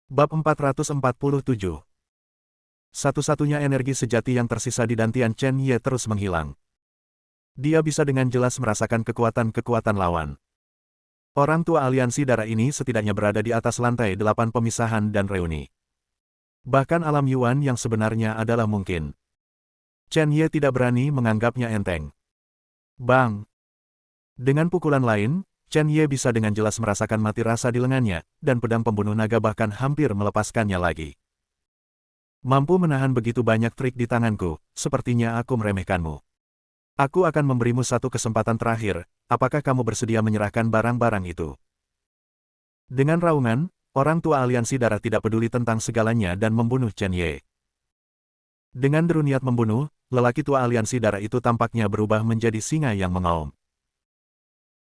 Bab 447. Satu-satunya energi sejati yang tersisa di dantian Chen Ye terus menghilang. Dia bisa dengan jelas merasakan kekuatan-kekuatan lawan. Orang tua aliansi darah ini setidaknya berada di atas lantai 8 pemisahan dan reuni. Bahkan alam Yuan yang sebenarnya adalah mungkin. Chen Ye tidak berani menganggapnya enteng. Bang! Dengan pukulan lain, Chen Ye bisa dengan jelas merasakan mati rasa di lengannya, dan pedang pembunuh naga bahkan hampir melepaskannya lagi. Mampu menahan begitu banyak trik di tanganku, sepertinya aku meremehkanmu. Aku akan memberimu satu kesempatan terakhir, apakah kamu bersedia menyerahkan barang-barang itu? Dengan raungan, orang tua aliansi darah tidak peduli tentang segalanya dan membunuh Chen Ye. Dengan deru niat membunuh, lelaki tua aliansi darah itu tampaknya berubah menjadi singa yang mengaum.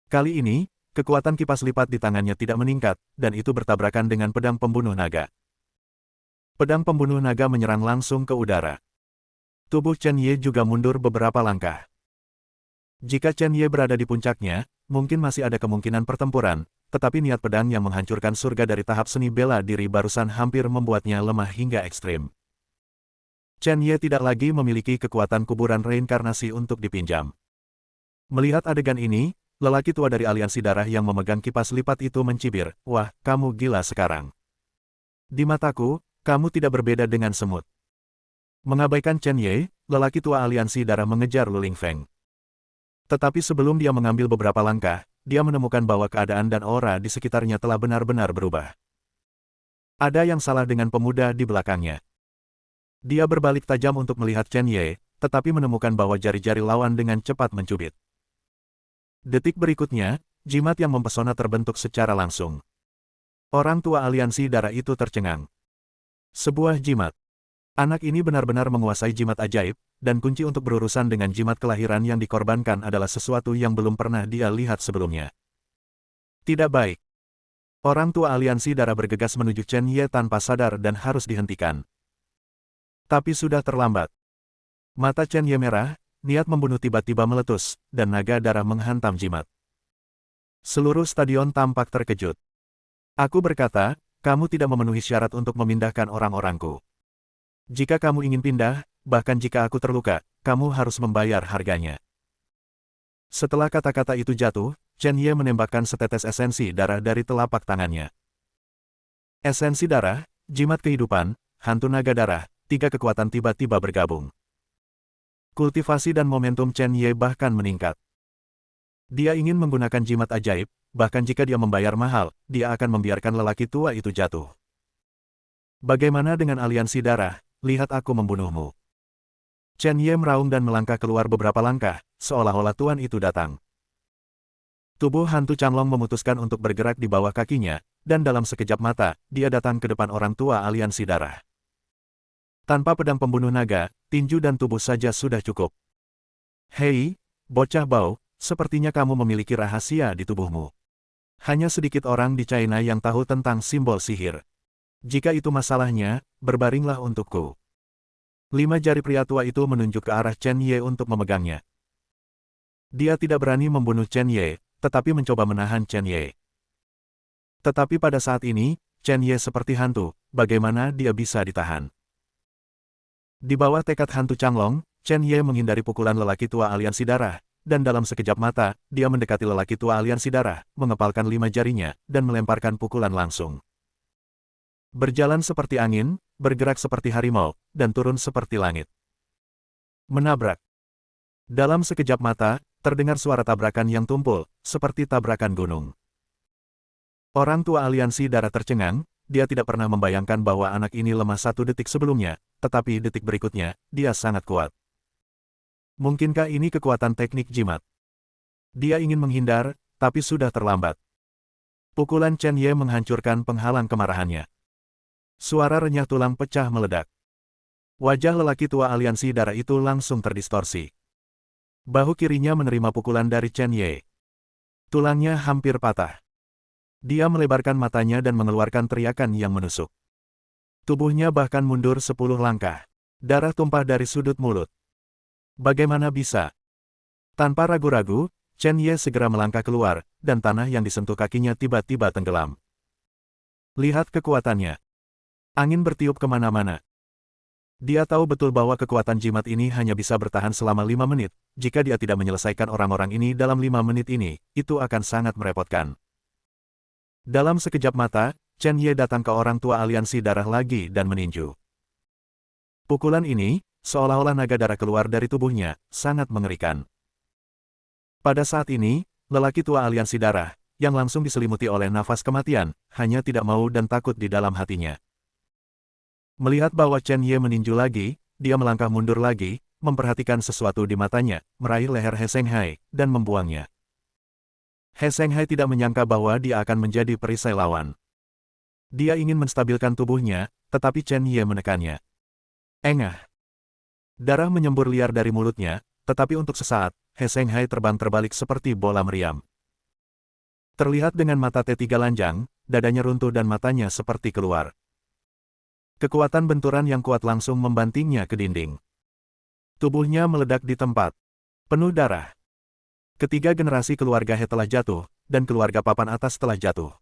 Kali ini, kekuatan kipas lipat di tangannya tidak meningkat, dan itu bertabrakan dengan pedang pembunuh naga. Pedang pembunuh naga menyerang langsung ke udara. Tubuh Chen Ye juga mundur beberapa langkah. Jika Chen Ye berada di puncaknya, mungkin masih ada kemungkinan pertempuran, tetapi niat pedang yang menghancurkan surga dari tahap seni bela diri barusan hampir membuatnya lemah hingga ekstrim. Chen Ye tidak lagi memiliki kekuatan kuburan reinkarnasi untuk dipinjam. Melihat adegan ini, lelaki tua dari aliansi darah yang memegang kipas lipat itu mencibir, "Wah, kamu gila sekarang. Di mataku, kamu tidak berbeda dengan semut." Mengabaikan Chen Ye, lelaki tua aliansi darah mengejar Lu Lingfeng. Tetapi sebelum dia mengambil beberapa langkah, dia menemukan bahwa keadaan dan aura di sekitarnya telah benar-benar berubah. Ada yang salah dengan pemuda di belakangnya. Dia berbalik tajam untuk melihat Chen Ye, tetapi menemukan bahwa jari-jari lawan dengan cepat mencubit. Detik berikutnya, jimat yang mempesona terbentuk secara langsung. Orang tua aliansi darah itu tercengang. Sebuah jimat. Anak ini benar-benar menguasai jimat ajaib, dan kunci untuk berurusan dengan jimat kelahiran yang dikorbankan adalah sesuatu yang belum pernah dia lihat sebelumnya. Tidak baik. Orang tua aliansi darah bergegas menuju Chen Ye tanpa sadar dan harus dihentikan. Tapi sudah terlambat. Mata Chen Ye merah, niat membunuh tiba-tiba meletus, dan naga darah menghantam jimat. Seluruh stadion tampak terkejut. Aku berkata, kamu tidak memenuhi syarat untuk memindahkan orang-orangku. Jika kamu ingin pindah, bahkan jika aku terluka, kamu harus membayar harganya. Setelah kata-kata itu jatuh, Chen Ye menembakkan setetes esensi darah dari telapak tangannya. Esensi darah, jimat kehidupan, hantu naga darah, tiga kekuatan tiba-tiba bergabung. Kultivasi dan momentum Chen Ye bahkan meningkat. Dia ingin menggunakan jimat ajaib, bahkan jika dia membayar mahal, dia akan membiarkan lelaki tua itu jatuh. Bagaimana dengan aliansi darah? Lihat aku membunuhmu. Chen Ye meraung dan melangkah keluar beberapa langkah, seolah-olah tuan itu datang. Tubuh hantu Changlong memutuskan untuk bergerak di bawah kakinya, dan dalam sekejap mata, dia datang ke depan orang tua aliansi darah. Tanpa pedang pembunuh naga, tinju dan tubuh saja sudah cukup. Hei, bocah bau, sepertinya kamu memiliki rahasia di tubuhmu. Hanya sedikit orang di China yang tahu tentang simbol sihir. Jika itu masalahnya, berbaringlah untukku. 5 jari pria tua itu menunjuk ke arah Chen Ye untuk memegangnya. Dia tidak berani membunuh Chen Ye, tetapi mencoba menahan Chen Ye. Tetapi pada saat ini, Chen Ye seperti hantu, bagaimana dia bisa ditahan? Di bawah tekad hantu Changlong, Chen Ye menghindari pukulan lelaki tua aliansi darah, dan dalam sekejap mata, dia mendekati lelaki tua aliansi darah, mengepalkan 5 jarinya, dan melemparkan pukulan langsung. Berjalan seperti angin, bergerak seperti harimau, dan turun seperti langit. Menabrak. Dalam sekejap mata, terdengar suara tabrakan yang tumpul, seperti tabrakan gunung. Orang tua aliansi darah tercengang, dia tidak pernah membayangkan bahwa anak ini lemah 1 detik sebelumnya, tetapi detik berikutnya, dia sangat kuat. Mungkinkah ini kekuatan teknik jimat? Dia ingin menghindar, tapi sudah terlambat. Pukulan Chen Ye menghancurkan penghalang kemarahannya. Suara renyah tulang pecah meledak. Wajah lelaki tua aliansi darah itu langsung terdistorsi. Bahu kirinya menerima pukulan dari Chen Ye. Tulangnya hampir patah. Dia melebarkan matanya dan mengeluarkan teriakan yang menusuk. Tubuhnya bahkan mundur 10 langkah. Darah tumpah dari sudut mulut. Bagaimana bisa? Tanpa ragu-ragu, Chen Ye segera melangkah keluar, dan tanah yang disentuh kakinya tiba-tiba tenggelam. Lihat kekuatannya. Angin bertiup kemana-mana. Dia tahu betul bahwa kekuatan jimat ini hanya bisa bertahan selama 5 menit. Jika dia tidak menyelesaikan orang-orang ini dalam 5 menit ini, itu akan sangat merepotkan. Dalam sekejap mata, Chen Ye datang ke orang tua aliansi darah lagi dan meninju. Pukulan ini, seolah-olah naga darah keluar dari tubuhnya, sangat mengerikan. Pada saat ini, lelaki tua aliansi darah, yang langsung diselimuti oleh nafas kematian, hanya tidak mau dan takut di dalam hatinya. Melihat bahwa Chen Ye meninju lagi, dia melangkah mundur lagi, memperhatikan sesuatu di matanya, meraih leher He Shenghai, dan membuangnya. He Shenghai tidak menyangka bahwa dia akan menjadi perisai lawan. Dia ingin menstabilkan tubuhnya, tetapi Chen Ye menekannya. Engah. Darah menyembur liar dari mulutnya, tetapi untuk sesaat, He Shenghai terbang terbalik seperti bola meriam. Terlihat dengan mata T3 lanjang, dadanya runtuh dan matanya seperti keluar. Kekuatan benturan yang kuat langsung membantingnya ke dinding. Tubuhnya meledak di tempat. Penuh darah. Ketiga generasi keluarga He telah jatuh, dan keluarga papan atas telah jatuh.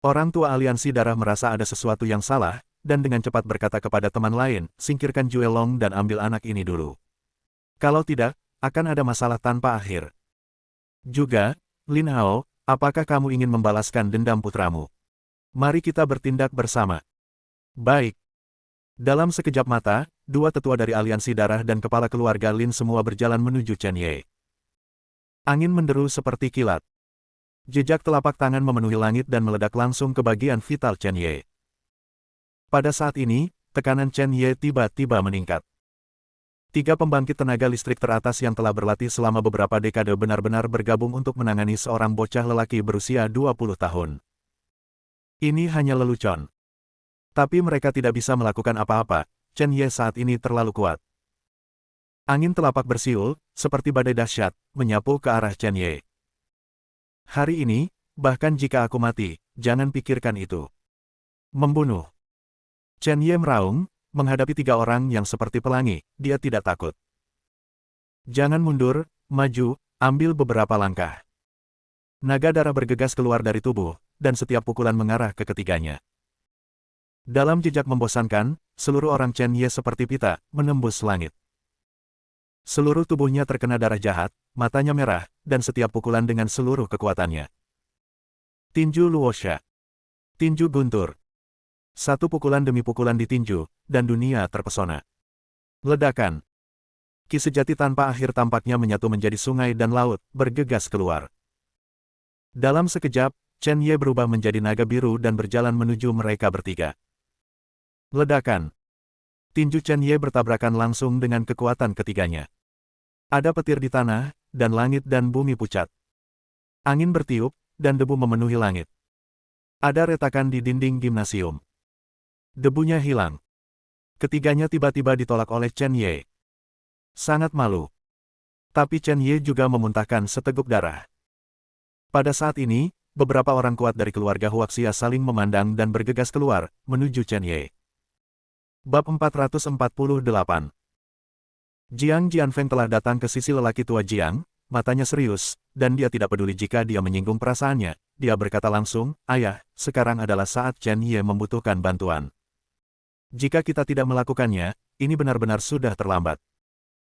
Orang tua aliansi darah merasa ada sesuatu yang salah, dan dengan cepat berkata kepada teman lain, singkirkan Jue Long dan ambil anak ini dulu. Kalau tidak, akan ada masalah tanpa akhir. Juga, Lin Hao, apakah kamu ingin membalaskan dendam putramu? Mari kita bertindak bersama. Baik. Dalam sekejap mata, dua tetua dari aliansi darah dan kepala keluarga Lin semua berjalan menuju Chen Ye. Angin menderu seperti kilat. Jejak telapak tangan memenuhi langit dan meledak langsung ke bagian vital Chen Ye. Pada saat ini, tekanan Chen Ye tiba-tiba meningkat. Tiga pembangkit tenaga listrik teratas yang telah berlatih selama beberapa dekade benar-benar bergabung untuk menangani seorang bocah lelaki berusia 20 tahun. Ini hanya lelucon. Tapi mereka tidak bisa melakukan apa-apa, Chen Ye saat ini terlalu kuat. Angin telapak bersiul, seperti badai dahsyat, menyapu ke arah Chen Ye. Hari ini, bahkan jika aku mati, jangan pikirkan itu. Membunuh. Chen Ye meraung, menghadapi tiga orang yang seperti pelangi, dia tidak takut. Jangan mundur, maju, ambil beberapa langkah. Naga darah bergegas keluar dari tubuh, dan setiap pukulan mengarah ke ketiganya. Dalam jejak membosankan, seluruh orang Chen Ye seperti pita, menembus langit. Seluruh tubuhnya terkena darah jahat, matanya merah, dan setiap pukulan dengan seluruh kekuatannya. Tinju Luosha. Tinju guntur. Satu pukulan demi pukulan ditinju, dan dunia terpesona. Ledakan. Ki sejati tanpa akhir tampaknya menyatu menjadi sungai dan laut, bergegas keluar. Dalam sekejap, Chen Ye berubah menjadi naga biru dan berjalan menuju mereka bertiga. Ledakan. Tinju Chen Ye bertabrakan langsung dengan kekuatan ketiganya. Ada petir di tanah, dan langit dan bumi pucat. Angin bertiup, dan debu memenuhi langit. Ada retakan di dinding gimnasium. Debunya hilang. Ketiganya tiba-tiba ditolak oleh Chen Ye. Sangat malu. Tapi Chen Ye juga memuntahkan seteguk darah. Pada saat ini, beberapa orang kuat dari keluarga Huaxia saling memandang dan bergegas keluar, menuju Chen Ye. Bab 448. Jiang Jianfeng telah datang ke sisi lelaki tua Jiang, matanya serius, dan dia tidak peduli jika dia menyinggung perasaannya. Dia berkata langsung, "Ayah, sekarang adalah saat Chen Ye membutuhkan bantuan. Jika kita tidak melakukannya, ini benar-benar sudah terlambat."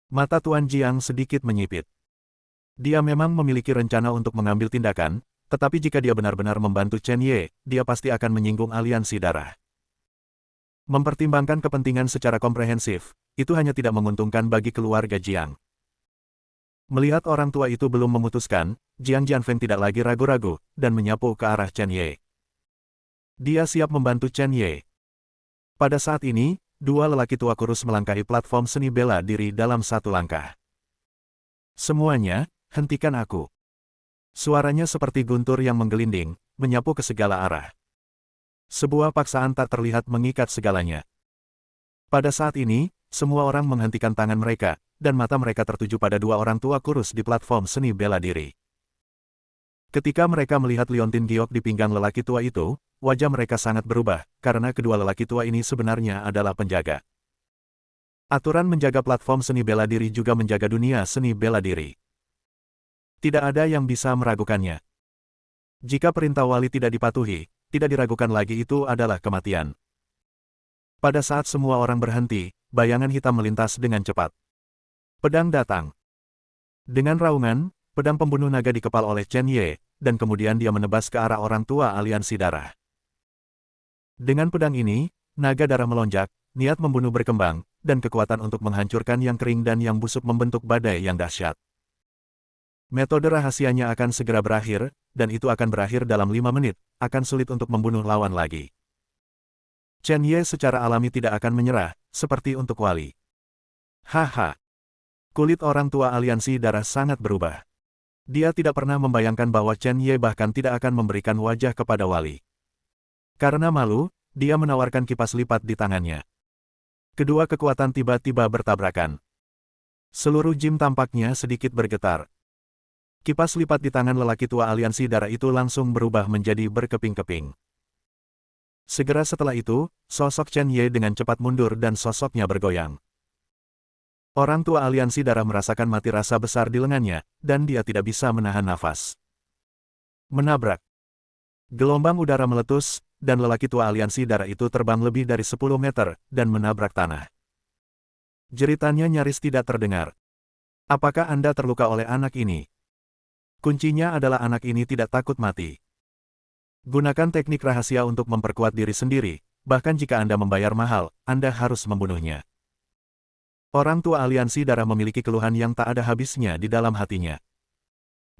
Mata Tuan Jiang sedikit menyipit. Dia memang memiliki rencana untuk mengambil tindakan, tetapi jika dia benar-benar membantu Chen Ye, dia pasti akan menyinggung aliansi darah. Mempertimbangkan kepentingan secara komprehensif, itu hanya tidak menguntungkan bagi keluarga Jiang. Melihat orang tua itu belum memutuskan, Jiang Jianfeng tidak lagi ragu-ragu, dan menyapu ke arah Chen Ye. Dia siap membantu Chen Ye. Pada saat ini, dua lelaki tua kurus melangkahi platform seni bela diri dalam satu langkah. Semuanya, hentikan aku. Suaranya seperti guntur yang menggelinding, menyapu ke segala arah. Sebuah paksaan tak terlihat mengikat segalanya. Pada saat ini, semua orang menghentikan tangan mereka, dan mata mereka tertuju pada dua orang tua kurus di platform seni bela diri. Ketika mereka melihat liontin giok di pinggang lelaki tua itu, wajah mereka sangat berubah, karena kedua lelaki tua ini sebenarnya adalah penjaga. Aturan menjaga platform seni bela diri juga menjaga dunia seni bela diri. Tidak ada yang bisa meragukannya. Jika perintah wali tidak dipatuhi, tidak diragukan lagi itu adalah kematian. Pada saat semua orang berhenti, bayangan hitam melintas dengan cepat. Pedang datang. Dengan raungan, pedang pembunuh naga dikepal oleh Chen Ye, dan kemudian dia menebas ke arah orang tua aliansi darah. Dengan pedang ini, naga darah melonjak, niat membunuh berkembang, dan kekuatan untuk menghancurkan yang kering dan yang busuk membentuk badai yang dahsyat. Metode rahasianya akan segera berakhir, dan itu akan berakhir dalam 5 menit, akan sulit untuk membunuh lawan lagi. Chen Ye secara alami tidak akan menyerah, seperti untuk Wali. Haha. Kulit orang tua aliansi darah sangat berubah. Dia tidak pernah membayangkan bahwa Chen Ye bahkan tidak akan memberikan wajah kepada Wali. Karena malu, dia menawarkan kipas lipat di tangannya. Kedua kekuatan tiba-tiba bertabrakan. Seluruh gym tampaknya sedikit bergetar. Kipas lipat di tangan lelaki tua aliansi darah itu langsung berubah menjadi berkeping-keping. Segera setelah itu, sosok Chen Ye dengan cepat mundur dan sosoknya bergoyang. Orang tua aliansi darah merasakan mati rasa besar di lengannya, dan dia tidak bisa menahan nafas. Menabrak. Gelombang udara meletus, dan lelaki tua aliansi darah itu terbang lebih dari 10 meter, dan menabrak tanah. Jeritannya nyaris tidak terdengar. Apakah Anda terluka oleh anak ini? Kuncinya adalah anak ini tidak takut mati. Gunakan teknik rahasia untuk memperkuat diri sendiri, bahkan jika Anda membayar mahal, Anda harus membunuhnya. Orang tua aliansi darah memiliki keluhan yang tak ada habisnya di dalam hatinya.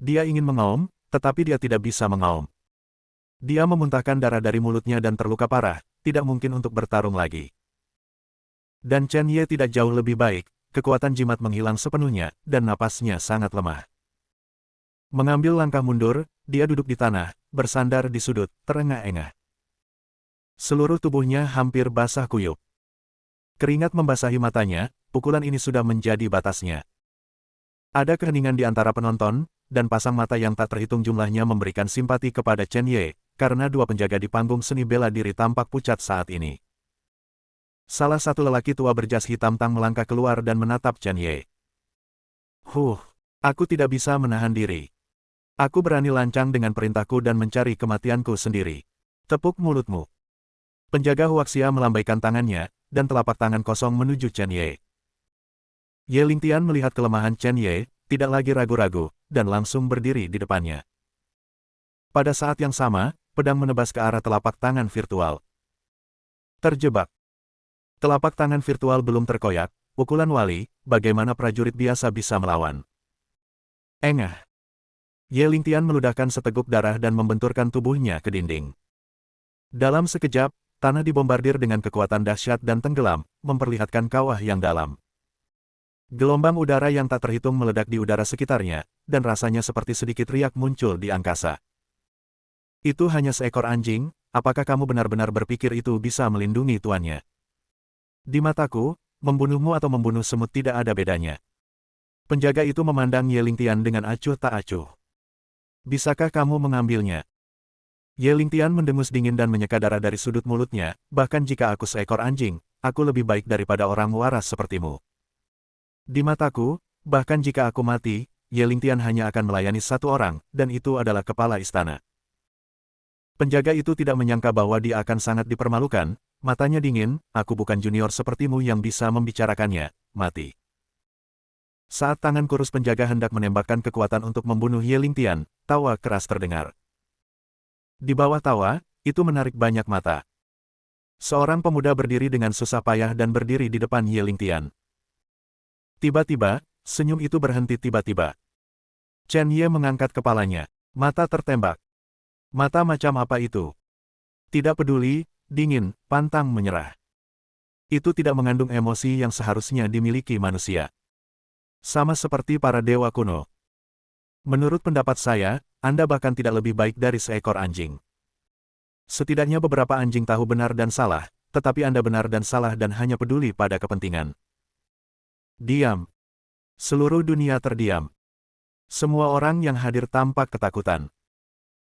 Dia ingin mengaum, tetapi dia tidak bisa mengaum. Dia memuntahkan darah dari mulutnya dan terluka parah, tidak mungkin untuk bertarung lagi. Dan Chen Ye tidak jauh lebih baik, kekuatan jimat menghilang sepenuhnya, dan napasnya sangat lemah. Mengambil langkah mundur, dia duduk di tanah, bersandar di sudut, terengah-engah. Seluruh tubuhnya hampir basah kuyup. Keringat membasahi matanya, pukulan ini sudah menjadi batasnya. Ada keheningan di antara penonton, dan pasang mata yang tak terhitung jumlahnya memberikan simpati kepada Chen Ye, karena dua penjaga di panggung seni bela diri tampak pucat saat ini. Salah satu lelaki tua berjas hitam tang melangkah keluar dan menatap Chen Ye. Aku tidak bisa menahan diri. Aku berani lancang dengan perintahku dan mencari kematianku sendiri. Tepuk mulutmu. Penjaga Huaxia melambaikan tangannya, dan telapak tangan kosong menuju Chen Ye. Ye Lingtian melihat kelemahan Chen Ye, tidak lagi ragu-ragu, dan langsung berdiri di depannya. Pada saat yang sama, pedang menebas ke arah telapak tangan virtual. Terjebak. Telapak tangan virtual belum terkoyak, pukulan Wali, bagaimana prajurit biasa bisa melawan. Engah. Ye Lingtian meludahkan seteguk darah dan membenturkan tubuhnya ke dinding. Dalam sekejap, tanah dibombardir dengan kekuatan dahsyat dan tenggelam, memperlihatkan kawah yang dalam. Gelombang udara yang tak terhitung meledak di udara sekitarnya, dan rasanya seperti sedikit riak muncul di angkasa. Itu hanya seekor anjing, apakah kamu benar-benar berpikir itu bisa melindungi tuannya? Di mataku, membunuhmu atau membunuh semut tidak ada bedanya. Penjaga itu memandang Ye Lingtian dengan acuh tak acuh. Bisakah kamu mengambilnya? Ye Lingtian mendengus dingin dan menyeka darah dari sudut mulutnya, bahkan jika aku seekor anjing, aku lebih baik daripada orang waras sepertimu. Di mataku, bahkan jika aku mati, Ye Lingtian hanya akan melayani satu orang, dan itu adalah kepala istana. Penjaga itu tidak menyangka bahwa dia akan sangat dipermalukan, matanya dingin, aku bukan junior sepertimu yang bisa membicarakannya, mati. Saat tangan kurus penjaga hendak menembakkan kekuatan untuk membunuh Ye Lingtian, tawa keras terdengar. Di bawah tawa, itu menarik banyak mata. Seorang pemuda berdiri dengan susah payah dan berdiri di depan Ye Lingtian. Tiba-tiba, senyum itu berhenti tiba-tiba. Chen Ye mengangkat kepalanya. Mata tertembak. Mata macam apa itu? Tidak peduli, dingin, pantang menyerah. Itu tidak mengandung emosi yang seharusnya dimiliki manusia. Sama seperti para dewa kuno. Menurut pendapat saya, Anda bahkan tidak lebih baik dari seekor anjing. Setidaknya beberapa anjing tahu benar dan salah, tetapi Anda benar dan salah dan hanya peduli pada kepentingan. Diam. Seluruh dunia terdiam. Semua orang yang hadir tampak ketakutan.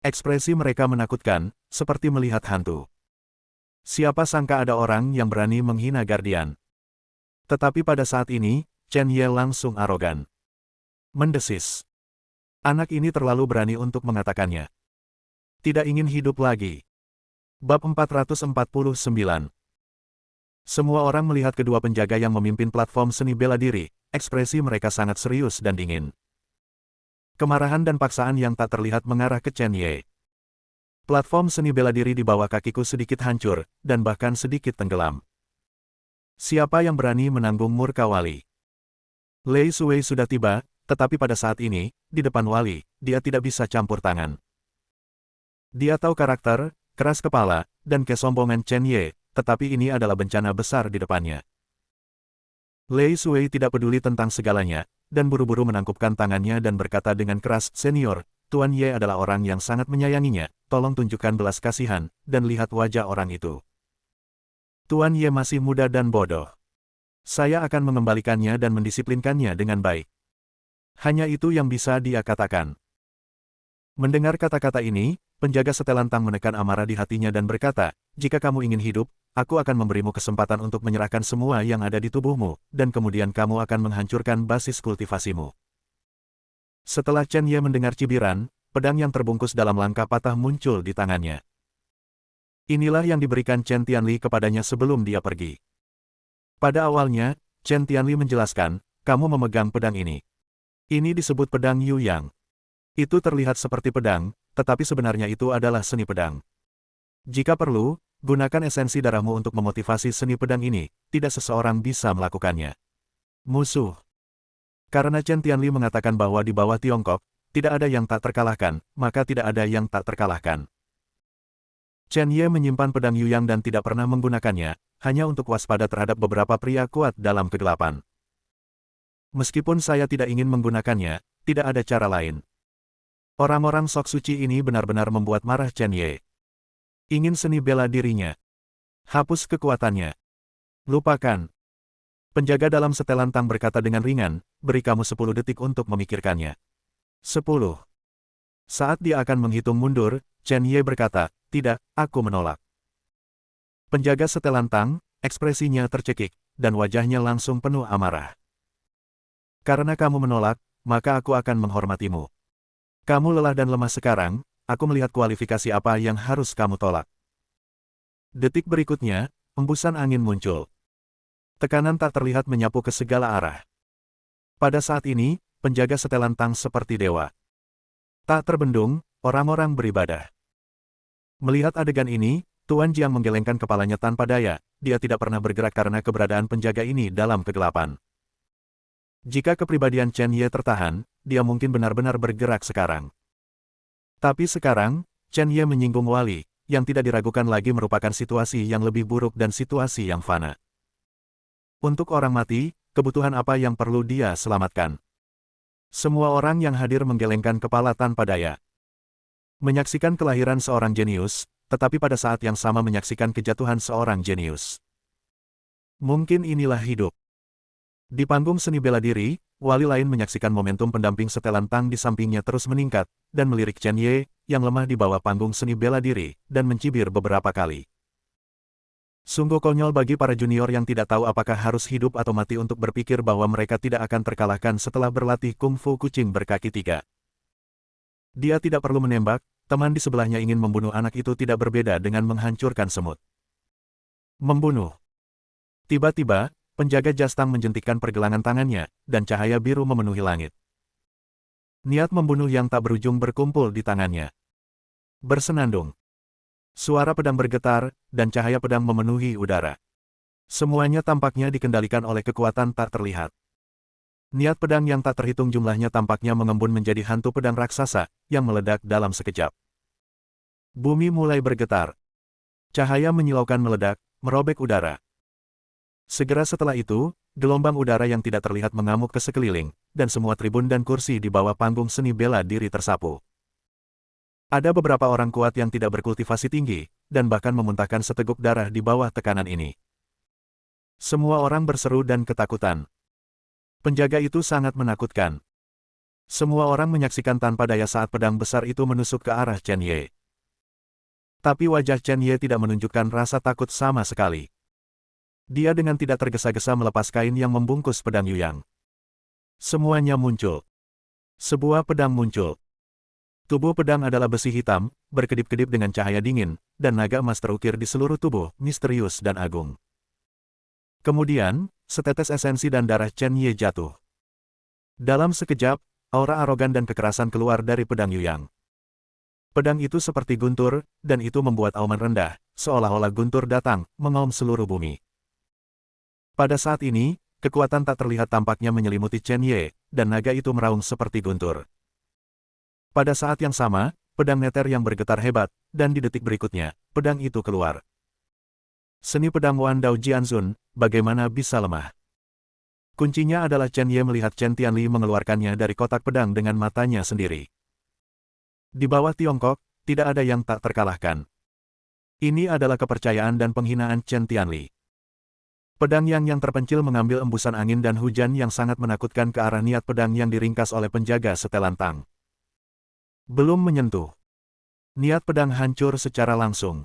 Ekspresi mereka menakutkan, seperti melihat hantu. Siapa sangka ada orang yang berani menghina Guardian. Tetapi pada saat ini, Chen Ye langsung arogan. Mendesis. Anak ini terlalu berani untuk mengatakannya. Tidak ingin hidup lagi. Bab 449. Semua orang melihat kedua penjaga yang memimpin platform seni bela diri, ekspresi mereka sangat serius dan dingin. Kemarahan dan paksaan yang tak terlihat mengarah ke Chen Ye. Platform seni bela diri di bawah kakiku sedikit hancur, dan bahkan sedikit tenggelam. Siapa yang berani menanggung murka wali? Lei Shuwei sudah tiba, tetapi pada saat ini, di depan wali, dia tidak bisa campur tangan. Dia tahu karakter, keras kepala, dan kesombongan Chen Ye, tetapi ini adalah bencana besar di depannya. Lei Shuwei tidak peduli tentang segalanya, dan buru-buru menangkupkan tangannya dan berkata dengan keras, "Senior, Tuan Ye adalah orang yang sangat menyayanginya, tolong tunjukkan belas kasihan, dan lihat wajah orang itu. Tuan Ye masih muda dan bodoh. Saya akan mengembalikannya dan mendisiplinkannya dengan baik." Hanya itu yang bisa dia katakan. Mendengar kata-kata ini, penjaga setelan tang menekan amarah di hatinya dan berkata, "Jika kamu ingin hidup, aku akan memberimu kesempatan untuk menyerahkan semua yang ada di tubuhmu, dan kemudian kamu akan menghancurkan basis kultivasimu." Setelah Chen Ye mendengar cibiran, pedang yang terbungkus dalam langkah patah muncul di tangannya. Inilah yang diberikan Chen Tianli kepadanya sebelum dia pergi. Pada awalnya, Chen Tianli menjelaskan, "Kamu memegang pedang ini. Ini disebut pedang Yu Yang. Itu terlihat seperti pedang, tetapi sebenarnya itu adalah seni pedang. Jika perlu, gunakan esensi darahmu untuk memotivasi seni pedang ini, tidak seseorang bisa melakukannya." Musuh. Karena Chen Tianli mengatakan bahwa di bawah Tiongkok, tidak ada yang tak terkalahkan, maka tidak ada yang tak terkalahkan. Chen Ye menyimpan pedang Yu Yang dan tidak pernah menggunakannya, hanya untuk waspada terhadap beberapa pria kuat dalam kegelapan. "Meskipun saya tidak ingin menggunakannya, tidak ada cara lain." Orang-orang sok suci ini benar-benar membuat marah Chen Ye. Ingin seni bela dirinya. Hapus kekuatannya. Lupakan. Penjaga dalam setelan tang berkata dengan ringan, "Beri kamu 10 detik untuk memikirkannya." 10. Saat dia akan menghitung mundur, Chen Ye berkata, "Tidak, aku menolak." Penjaga setelan tang, ekspresinya tercekik, dan wajahnya langsung penuh amarah. "Karena kamu menolak, maka aku akan menghormatimu. Kamu lelah dan lemah sekarang, aku melihat kualifikasi apa yang harus kamu tolak." Detik berikutnya, embusan angin muncul. Tekanan tak terlihat menyapu ke segala arah. Pada saat ini, penjaga setelan tang seperti dewa. Tak terbendung, orang-orang beribadah. Melihat adegan ini, Tuan Jiang menggelengkan kepalanya tanpa daya, dia tidak pernah bergerak karena keberadaan penjaga ini dalam kegelapan. Jika kepribadian Chen Ye tertahan, dia mungkin benar-benar bergerak sekarang. Tapi sekarang, Chen Ye menyinggung wali, yang tidak diragukan lagi merupakan situasi yang lebih buruk dan situasi yang fana. Untuk orang mati, kebutuhan apa yang perlu dia selamatkan? Semua orang yang hadir menggelengkan kepala tanpa daya. Menyaksikan kelahiran seorang jenius, tetapi pada saat yang sama menyaksikan kejatuhan seorang jenius. Mungkin inilah hidup. Di panggung seni bela diri, wali lain menyaksikan momentum pendamping setelan tang di sampingnya terus meningkat, dan melirik Chen Ye, yang lemah di bawah panggung seni bela diri, dan mencibir beberapa kali. Sungguh konyol bagi para junior yang tidak tahu apakah harus hidup atau mati untuk berpikir bahwa mereka tidak akan terkalahkan setelah berlatih kungfu kucing berkaki 3. Dia tidak perlu menembak, teman di sebelahnya ingin membunuh anak itu tidak berbeda dengan menghancurkan semut. Membunuh. Tiba-tiba, penjaga Jastang menjentikkan pergelangan tangannya, dan cahaya biru memenuhi langit. Niat membunuh yang tak berujung berkumpul di tangannya. Bersenandung. Suara pedang bergetar, dan cahaya pedang memenuhi udara. Semuanya tampaknya dikendalikan oleh kekuatan tak terlihat. Niat pedang yang tak terhitung jumlahnya tampaknya mengembun menjadi hantu pedang raksasa, yang meledak dalam sekejap. Bumi mulai bergetar. Cahaya menyilaukan meledak, merobek udara. Segera setelah itu, gelombang udara yang tidak terlihat mengamuk ke sekeliling, dan semua tribun dan kursi di bawah panggung seni bela diri tersapu. Ada beberapa orang kuat yang tidak berkultivasi tinggi, dan bahkan memuntahkan seteguk darah di bawah tekanan ini. Semua orang berseru dan ketakutan. Penjaga itu sangat menakutkan. Semua orang menyaksikan tanpa daya saat pedang besar itu menusuk ke arah Chen Ye. Tapi wajah Chen Ye tidak menunjukkan rasa takut sama sekali. Dia dengan tidak tergesa-gesa melepas kain yang membungkus pedang Yu Yang. Semuanya muncul. Sebuah pedang muncul. Tubuh pedang adalah besi hitam, berkedip-kedip dengan cahaya dingin, dan naga emas terukir di seluruh tubuh, misterius dan agung. Kemudian, setetes esensi dan darah Chen Ye jatuh. Dalam sekejap, aura arogan dan kekerasan keluar dari pedang Yuyang. Pedang itu seperti guntur, dan itu membuat auman rendah, seolah-olah guntur datang, mengaum seluruh bumi. Pada saat ini, kekuatan tak terlihat tampaknya menyelimuti Chen Ye, dan naga itu meraung seperti guntur. Pada saat yang sama, pedang neter yang bergetar hebat, dan di detik berikutnya, pedang itu keluar. Seni pedang Wan Dao Jianzun, bagaimana bisa lemah? Kuncinya adalah Chen Ye melihat Chen Tianli mengeluarkannya dari kotak pedang dengan matanya sendiri. Di bawah Tiongkok, tidak ada yang tak terkalahkan. Ini adalah kepercayaan dan penghinaan Chen Tianli. Pedang yang terpencil mengambil embusan angin dan hujan yang sangat menakutkan ke arah niat pedang yang diringkas oleh penjaga setelan tang. Belum menyentuh. Niat pedang hancur secara langsung.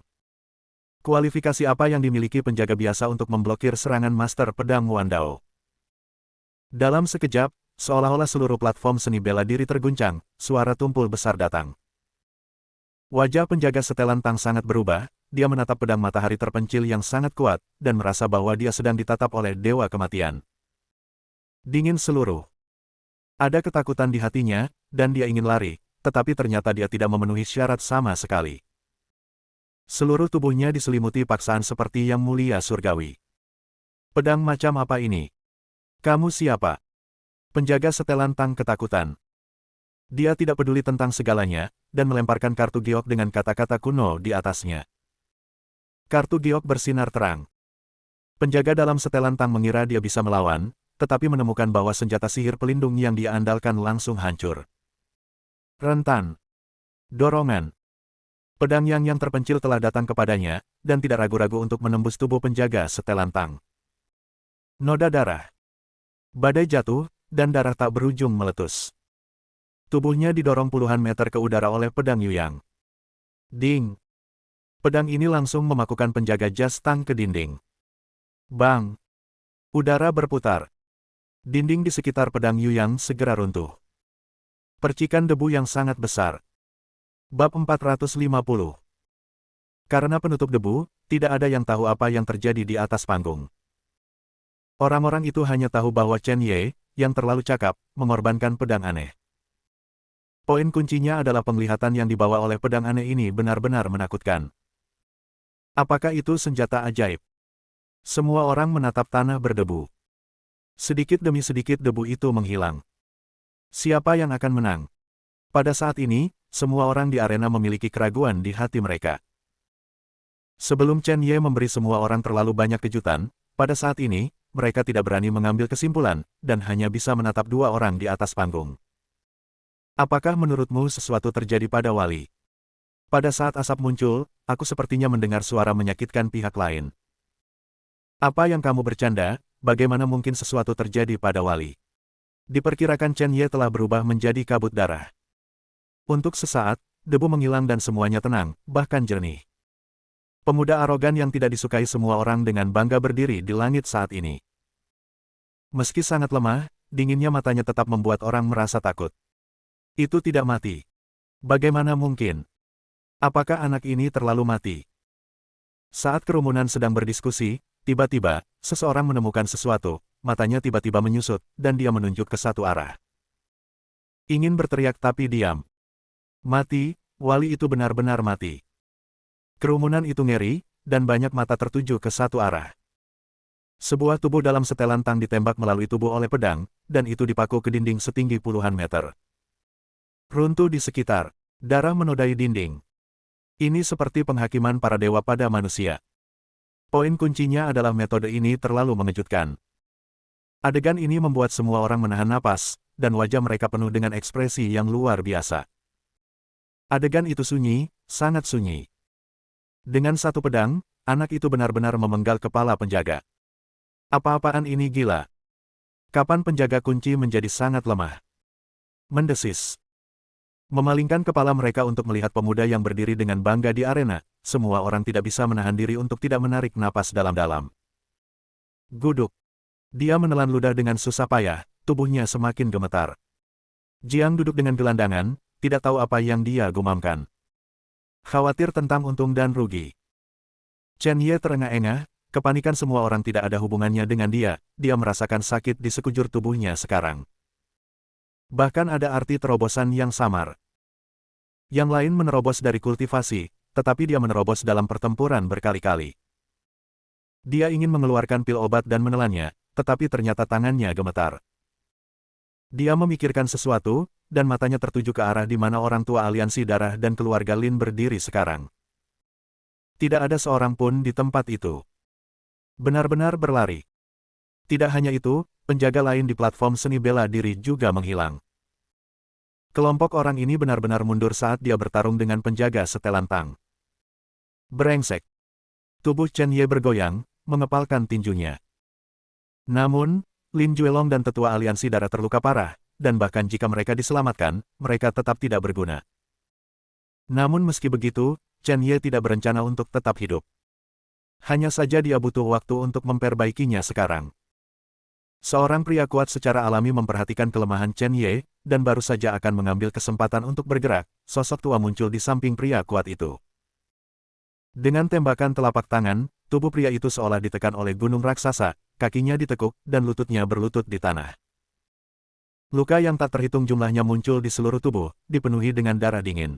Kualifikasi apa yang dimiliki penjaga biasa untuk memblokir serangan master pedang Wan Dao? Dalam sekejap, seolah-olah seluruh platform seni bela diri terguncang, suara tumpul besar datang. Wajah penjaga setelan tang sangat berubah, dia menatap pedang matahari terpencil yang sangat kuat, dan merasa bahwa dia sedang ditatap oleh dewa kematian. Dingin seluruh. Ada ketakutan di hatinya, dan dia ingin lari, tetapi ternyata dia tidak memenuhi syarat sama sekali. Seluruh tubuhnya diselimuti paksaan seperti yang mulia surgawi. Pedang macam apa ini? Kamu siapa? Penjaga setelan tang ketakutan. Dia tidak peduli tentang segalanya, dan melemparkan kartu giok dengan kata-kata kuno di atasnya. Kartu giok bersinar terang. Penjaga dalam setelan tang mengira dia bisa melawan, tetapi menemukan bahwa senjata sihir pelindung yang dia andalkan langsung hancur. Rentan. Dorongan. Pedang yang terpencil telah datang kepadanya, dan tidak ragu-ragu untuk menembus tubuh penjaga setelan tang. Noda darah. Badai jatuh, dan darah tak berujung meletus. Tubuhnya didorong puluhan meter ke udara oleh pedang Yuyang. Ding! Pedang ini langsung memakukan penjaga jas tang ke dinding. Bang! Udara berputar. Dinding di sekitar pedang Yuyang segera runtuh. Percikan debu yang sangat besar. Bab 450. Karena penutup debu, tidak ada yang tahu apa yang terjadi di atas panggung. Orang-orang itu hanya tahu bahwa Chen Ye, yang terlalu cakap, mengorbankan pedang aneh. Poin kuncinya adalah penglihatan yang dibawa oleh pedang aneh ini benar-benar menakutkan. Apakah itu senjata ajaib? Semua orang menatap tanah berdebu. Sedikit demi sedikit debu itu menghilang. Siapa yang akan menang? Pada saat ini, semua orang di arena memiliki keraguan di hati mereka. Sebelum Chen Ye memberi semua orang terlalu banyak kejutan, pada saat ini, mereka tidak berani mengambil kesimpulan, dan hanya bisa menatap dua orang di atas panggung. Apakah menurutmu sesuatu terjadi pada Wali? Pada saat asap muncul, aku sepertinya mendengar suara menyakitkan pihak lain. Apa yang kamu bercanda, bagaimana mungkin sesuatu terjadi pada Wali? Diperkirakan Chen Ye telah berubah menjadi kabut darah. Untuk sesaat, debu menghilang dan semuanya tenang, bahkan jernih. Pemuda arogan yang tidak disukai semua orang dengan bangga berdiri di langit saat ini. Meski sangat lemah, dinginnya matanya tetap membuat orang merasa takut. Itu tidak mati. Bagaimana mungkin? Apakah anak ini terlalu mati? Saat kerumunan sedang berdiskusi, tiba-tiba, seseorang menemukan sesuatu, matanya tiba-tiba menyusut, dan dia menunjuk ke satu arah. Ingin berteriak tapi diam. Mati, Wali itu benar-benar mati. Kerumunan itu ngeri, dan banyak mata tertuju ke satu arah. Sebuah tubuh dalam setelan tang ditembak melalui tubuh oleh pedang, dan itu dipaku ke dinding setinggi puluhan meter. Runtuh di sekitar, darah menodai dinding. Ini seperti penghakiman para dewa pada manusia. Poin kuncinya adalah metode ini terlalu mengejutkan. Adegan ini membuat semua orang menahan napas, dan wajah mereka penuh dengan ekspresi yang luar biasa. Adegan itu sunyi, sangat sunyi. Dengan satu pedang, anak itu benar-benar memenggal kepala penjaga. Apa-apaan ini gila? Kapan penjaga kunci menjadi sangat lemah? Mendesis. Memalingkan kepala mereka untuk melihat pemuda yang berdiri dengan bangga di arena, semua orang tidak bisa menahan diri untuk tidak menarik napas dalam-dalam. Guduk. Dia menelan ludah dengan susah payah, tubuhnya semakin gemetar. Jiang duduk dengan gelandangan, tidak tahu apa yang dia gumamkan. Khawatir tentang untung dan rugi. Chen Ye terengah-engah, Kepanikan semua orang tidak ada hubungannya dengan dia merasakan sakit di sekujur tubuhnya sekarang. Bahkan ada arti terobosan yang samar. Yang lain menerobos dari kultivasi, tetapi dia menerobos dalam pertempuran berkali-kali. Dia ingin mengeluarkan pil obat dan menelannya, tetapi ternyata tangannya gemetar. Dia memikirkan sesuatu, dan matanya tertuju ke arah di mana orang tua aliansi darah dan keluarga Lin berdiri sekarang. Tidak ada seorang pun di tempat itu. Benar-benar berlari. Tidak hanya itu, penjaga lain di platform seni bela diri juga menghilang. Kelompok orang ini benar-benar mundur saat dia bertarung dengan penjaga setelan tang. Brengsek. Tubuh Chen Ye bergoyang, mengepalkan tinjunya. Namun, Lin Juelong dan tetua aliansi darah terluka parah, dan bahkan jika mereka diselamatkan, mereka tetap tidak berguna. Namun meski begitu, Chen Ye tidak berencana untuk tetap hidup. Hanya saja dia butuh waktu untuk memperbaikinya sekarang. Seorang pria kuat secara alami memperhatikan kelemahan Chen Ye, dan baru saja akan mengambil kesempatan untuk bergerak, sosok tua muncul di samping pria kuat itu. Dengan tembakan telapak tangan, tubuh pria itu seolah ditekan oleh gunung raksasa, kakinya ditekuk, dan lututnya berlutut di tanah. Luka yang tak terhitung jumlahnya muncul di seluruh tubuh, dipenuhi dengan darah dingin.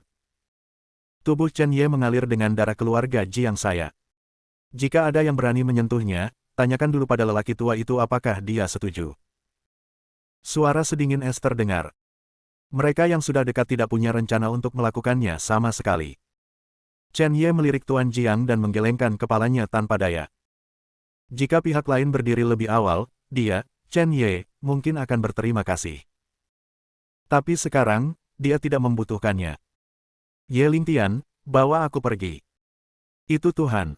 Tubuh Chen Ye mengalir dengan darah keluarga Jiang saya. Jika ada yang berani menyentuhnya, tanyakan dulu pada lelaki tua itu apakah dia setuju. Suara sedingin es terdengar. Mereka yang sudah dekat tidak punya rencana untuk melakukannya sama sekali. Chen Ye melirik Tuan Jiang dan menggelengkan kepalanya tanpa daya. Jika pihak lain berdiri lebih awal, dia, Chen Ye, mungkin akan berterima kasih. Tapi sekarang, dia tidak membutuhkannya. Ye Lingtian, bawa aku pergi. Itu Tuhan.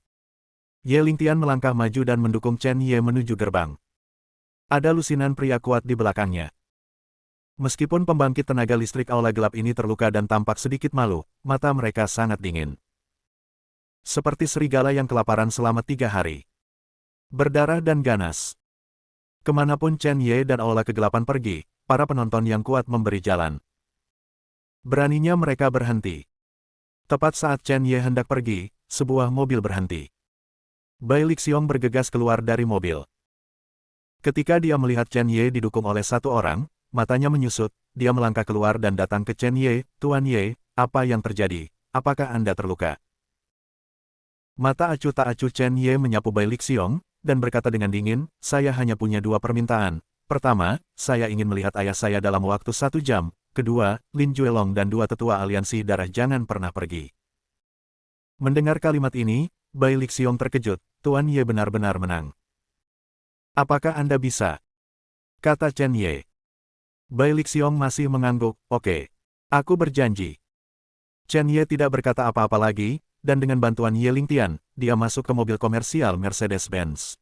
Ye Lingtian melangkah maju dan mendukung Chen Ye menuju gerbang. Ada lusinan pria kuat di belakangnya. Meskipun pembangkit tenaga listrik aula gelap ini terluka dan tampak sedikit malu, mata mereka sangat dingin. Seperti serigala yang kelaparan selama 3 hari. Berdarah dan ganas. Kemanapun Chen Ye dan aula kegelapan pergi, para penonton yang kuat memberi jalan. Beraninya mereka berhenti. Tepat saat Chen Ye hendak pergi, sebuah mobil berhenti. Bai Lixiong bergegas keluar dari mobil. Ketika dia melihat Chen Ye didukung oleh satu orang, matanya menyusut, dia melangkah keluar dan datang ke Chen Ye, Tuan Ye, apa yang terjadi? Apakah Anda terluka? Mata acuh tak acuh Chen Ye menyapu Bai Lixiong, dan berkata dengan dingin, saya hanya punya 2 permintaan. Pertama, saya ingin melihat ayah saya dalam waktu 1 jam. Kedua, Lin Juelong dan 2 tetua aliansi darah jangan pernah pergi. Mendengar kalimat ini, Bai Lixiong terkejut, Tuan Ye benar-benar menang. Apakah Anda bisa? Kata Chen Ye. Bai Lixiong masih mengangguk, oke. Aku berjanji. Chen Ye tidak berkata apa-apa lagi, dan dengan bantuan Ye Lingtian, dia masuk ke mobil komersial Mercedes-Benz.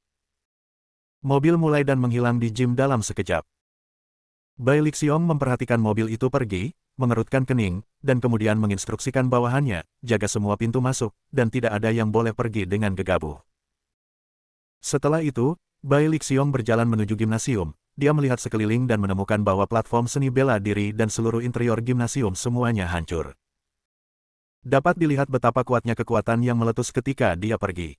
Mobil mulai dan menghilang di gym dalam sekejap. Bai Lixiong memperhatikan mobil itu pergi, mengerutkan kening, dan kemudian menginstruksikan bawahannya, jaga semua pintu masuk, dan tidak ada yang boleh pergi dengan gegabah. Setelah itu, Bai Lixiong berjalan menuju gimnasium. Dia melihat sekeliling dan menemukan bahwa platform seni bela diri dan seluruh interior gimnasium semuanya hancur. Dapat dilihat betapa kuatnya kekuatan yang meletus ketika dia pergi.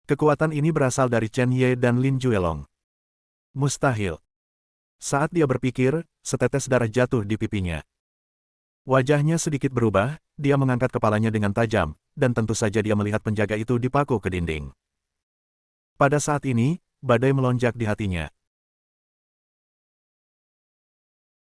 Kekuatan ini berasal dari Chen Ye dan Lin Juelong. Mustahil. Saat dia berpikir, setetes darah jatuh di pipinya. Wajahnya sedikit berubah, dia mengangkat kepalanya dengan tajam, dan tentu saja dia melihat penjaga itu dipaku ke dinding. Pada saat ini, badai melonjak di hatinya.